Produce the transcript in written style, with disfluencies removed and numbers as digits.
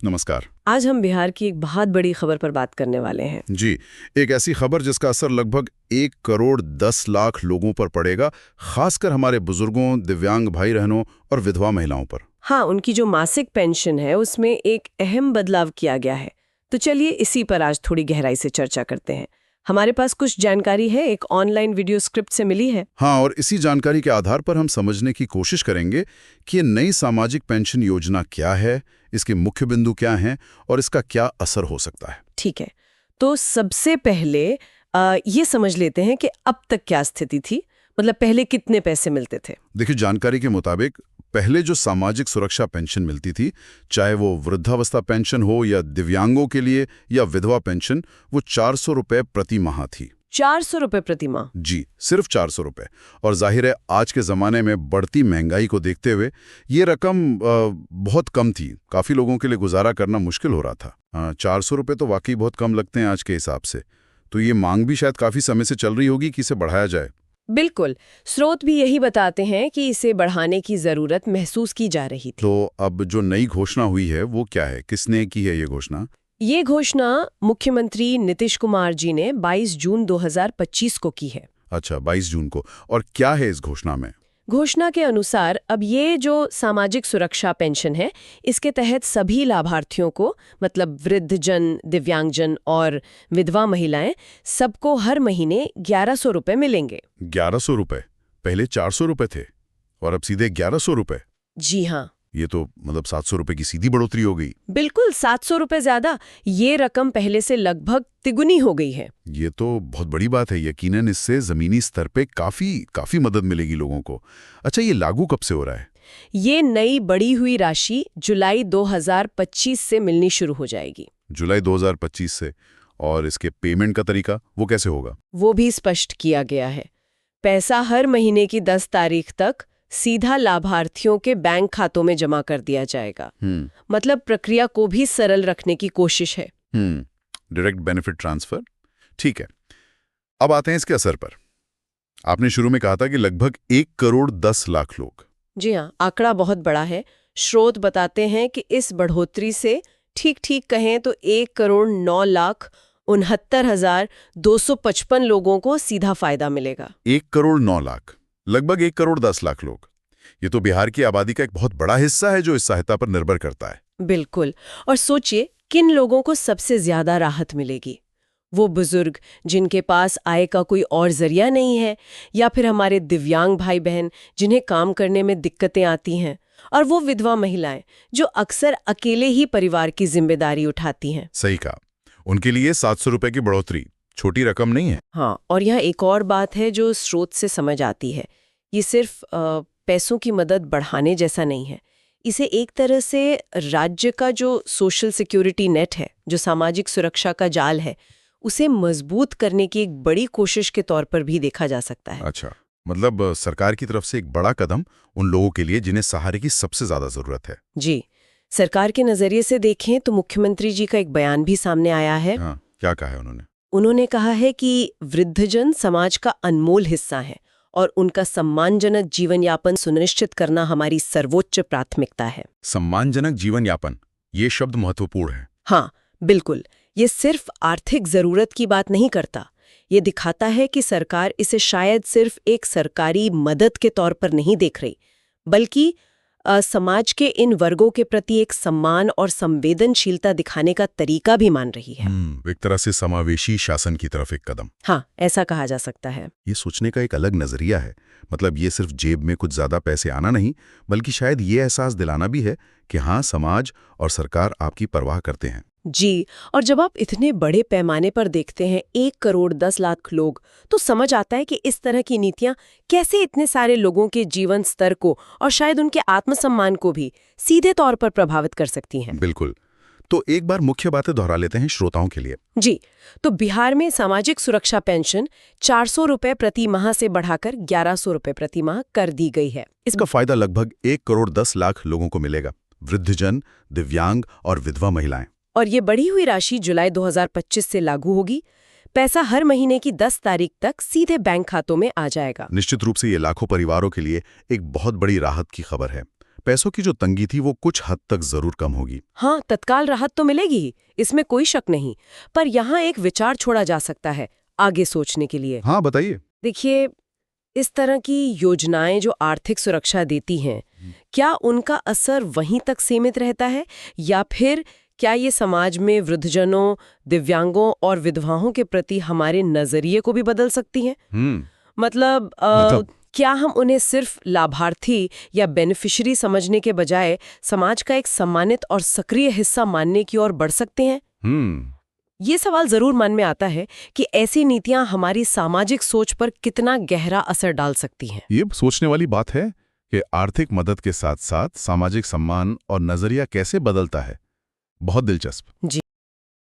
नमस्कार। आज हम बिहार की एक बहुत बड़ी खबर पर बात करने वाले हैं। जी, एक ऐसी खबर जिसका असर लगभग 1 करोड़ 10 लाख लोगों पर पड़ेगा, खासकर हमारे बुजुर्गों, दिव्यांग भाई बहनों और विधवा महिलाओं पर। हाँ, उनकी जो मासिक पेंशन है उसमें एक अहम बदलाव किया गया है। तो चलिए इसी पर आज थोड़ी गहराई से चर्चा करते हैं। हमारे पास कुछ जानकारी है, एक ऑनलाइन वीडियो स्क्रिप्ट से मिली है। हाँ, और इसी जानकारी के आधार पर हम समझने की कोशिश करेंगे कि ये नई सामाजिक पेंशन योजना क्या है, इसके मुख्य बिंदु क्या हैं और इसका क्या असर हो सकता है। ठीक है, तो सबसे पहले ये समझ लेते हैं कि अब तक क्या स्थिति थी, मतलब पहले कितने पैसे मिलते थे। देखिए, जानकारी के मुताबिक पहले जो सामाजिक सुरक्षा पेंशन मिलती थी, चाहे वो वृद्धावस्था पेंशन हो या दिव्यांगों के लिए या विधवा पेंशन, वो 400 रुपये प्रति माह थी। 400 रुपये प्रति माह? जी, सिर्फ 400 रुपये। और जाहिर है आज के ज़माने में बढ़ती महंगाई को देखते हुए ये रकम बहुत कम थी। काफ़ी लोगों के लिए गुजारा करना मुश्किल हो रहा था। 400 रुपये तो वाकई बहुत कम लगते हैं आज के हिसाब से। तो ये मांग भी शायद काफ़ी समय से चल रही होगी कि इसे बढ़ाया जाए। बिल्कुल, स्रोत भी यही बताते हैं कि इसे बढ़ाने की जरूरत महसूस की जा रही थी। तो अब जो नई घोषणा हुई है वो क्या है? किसने की है ये घोषणा? ये घोषणा मुख्यमंत्री नीतीश कुमार जी ने 22 जून 2025 को की है। अच्छा, 22 जून को। और क्या है इस घोषणा में? घोषणा के अनुसार अब ये जो सामाजिक सुरक्षा पेंशन है, इसके तहत सभी लाभार्थियों को, मतलब वृद्धजन, दिव्यांगजन और विधवा महिलाएं, सबको हर महीने 1100 रुपए मिलेंगे। 1100 रुपये? पहले 400 रुपये थे और अब सीधे 1100 रुपये? जी हाँ, ये तो मतलब 700 रुपये की सीधी बढ़ोतरी हो गई। बिल्कुल 700 रुपए ज्यादा। ये रकम पहले से लगभग तिगुनी हो गई है। ये तो बहुत बड़ी बात है। यकीनन इससे जमीनी स्तर पे काफी मदद मिलेगी लोगों को। अच्छा, ये लागू कब से हो रहा है? ये नई बढ़ी हुई राशि जुलाई 2025 से मिलनी शुरू हो जाएगी। जुलाई 2025 से? और इसके पेमेंट का तरीका वो कैसे होगा? वो भी स्पष्ट किया गया है। पैसा हर महीने की 10 तारीख तक सीधा लाभार्थियों के बैंक खातों में जमा कर दिया जाएगा। मतलब प्रक्रिया को भी सरल रखने की कोशिश है। Direct benefit transfer. ठीक है, अब आते हैं इसके असर पर। आपने शुरू में कहा था कि लगभग 1 करोड़ 10 लाख लोग। जी हाँ, आंकड़ा बहुत बड़ा है। स्रोत बताते हैं कि इस बढ़ोतरी से ठीक कहें तो 1,69,69,255 लोगों को सीधा फायदा मिलेगा। 1 करोड़ 9 लाख, लगभग 1 करोड़ 10 लाख लोग। ये तो बिहार की आबादी का एक बहुत बड़ा हिस्सा है जो इस सहायता पर निर्भर करता है। बिल्कुल। और सोचिए किन लोगों को सबसे ज्यादा राहत मिलेगी। वो बुजुर्ग जिनके पास आय का कोई और जरिया नहीं है, या फिर हमारे दिव्यांग भाई बहन जिन्हें काम करने में दिक्कतें आती हैं, और वो विधवा महिलाएं जो अक्सर अकेले ही परिवार की जिम्मेदारी उठाती हैं। सही कहा। उनके लिए 700 रुपए की बढ़ोतरी छोटी रकम नहीं है। हाँ, और यहाँ एक और बात है जो स्रोत से समझ आती है। ये सिर्फ पैसों की मदद बढ़ाने जैसा नहीं है। इसे एक तरह से राज्य का जो सोशल सिक्योरिटी नेट है, जो सामाजिक सुरक्षा का जाल है, उसे मजबूत करने की एक बड़ी कोशिश के तौर पर भी देखा जा सकता है। अच्छा, मतलब सरकार की तरफ से एक बड़ा कदम उन लोगों के लिए जिन्हें सहारे की सबसे ज्यादा जरूरत है। जी, सरकार के नजरिए से देखें तो मुख्यमंत्री जी का एक बयान भी सामने आया है। हाँ, क्या कहा है उन्होंने? उन्होंने कहा है कि वृद्धजन समाज का अनमोल हिस्सा है और उनका सम्मानजनक जीवन यापन सुनिश्चित करना हमारी सर्वोच्च प्राथमिकता है। सम्मानजनक जीवन यापन, ये शब्द महत्वपूर्ण है। हाँ, बिल्कुल। ये सिर्फ आर्थिक जरूरत की बात नहीं करता। ये दिखाता है कि सरकार इसे शायद सिर्फ एक सरकारी मदद के तौर पर नहीं देख रही, बल्कि समाज के इन वर्गों के प्रति एक सम्मान और संवेदनशीलता दिखाने का तरीका भी मान रही है। एक तरह से समावेशी शासन की तरफ एक कदम। हाँ, ऐसा कहा जा सकता है। ये सोचने का एक अलग नजरिया है। मतलब ये सिर्फ जेब में कुछ ज्यादा पैसे आना नहीं, बल्कि शायद ये एहसास दिलाना भी है कि हाँ, समाज और सरकार आपकी परवाह करते हैं। जी, और जब आप इतने बड़े पैमाने पर देखते हैं 1 करोड़ 10 लाख लोग, तो समझ आता है कि इस तरह की नीतियां कैसे इतने सारे लोगों के जीवन स्तर को और शायद उनके आत्मसम्मान को भी सीधे तौर पर प्रभावित कर सकती हैं। बिल्कुल। तो एक बार मुख्य बातें दोहरा लेते हैं श्रोताओं के लिए। जी, तो बिहार में सामाजिक सुरक्षा पेंशन 400 रुपए प्रति माह से बढ़ाकर 1100 रुपए प्रति माह कर दी गई है। इसका फायदा लगभग 1 करोड़ 10 लाख लोगों को मिलेगा। वृद्धजन, दिव्यांग और विधवा महिलाएं। और ये बढ़ी हुई राशि जुलाई 2025 से लागू होगी। पैसा हर महीने की 10 तारीख तक सीधे बैंक खातों में आ जाएगा। निश्चित रूप से ये लाखों परिवारों के लिए एक बहुत बड़ी राहत की खबर है। पैसों की जो तंगी थी वो कुछ हद तक जरूर कम होगी। हाँ, तत्काल राहत तो मिलेगी ही, इसमें कोई शक नहीं। पर यहाँ एक विचार छोड़ा जा सकता है आगे सोचने के लिए। हाँ, बताइए। देखिए, इस तरह की योजनाएं जो आर्थिक सुरक्षा देती हैं, क्या उनका असर वहीं तक सीमित रहता है, या फिर क्या ये समाज में वृद्धजनों, दिव्यांगों और विधवाओं के प्रति हमारे नजरिए को भी बदल सकती हैं? मतलब क्या हम उन्हें सिर्फ लाभार्थी या बेनिफिशियरी समझने के बजाय समाज का एक सम्मानित और सक्रिय हिस्सा मानने की ओर बढ़ सकते हैं? ये सवाल जरूर मन में आता है कि ऐसी नीतियां हमारी सामाजिक सोच पर कितना गहरा असर डाल सकती हैं। ये सोचने वाली बात है कि आर्थिक मदद के साथ साथ सामाजिक सम्मान और नजरिया कैसे बदलता है। बहुत दिलचस्प। जी।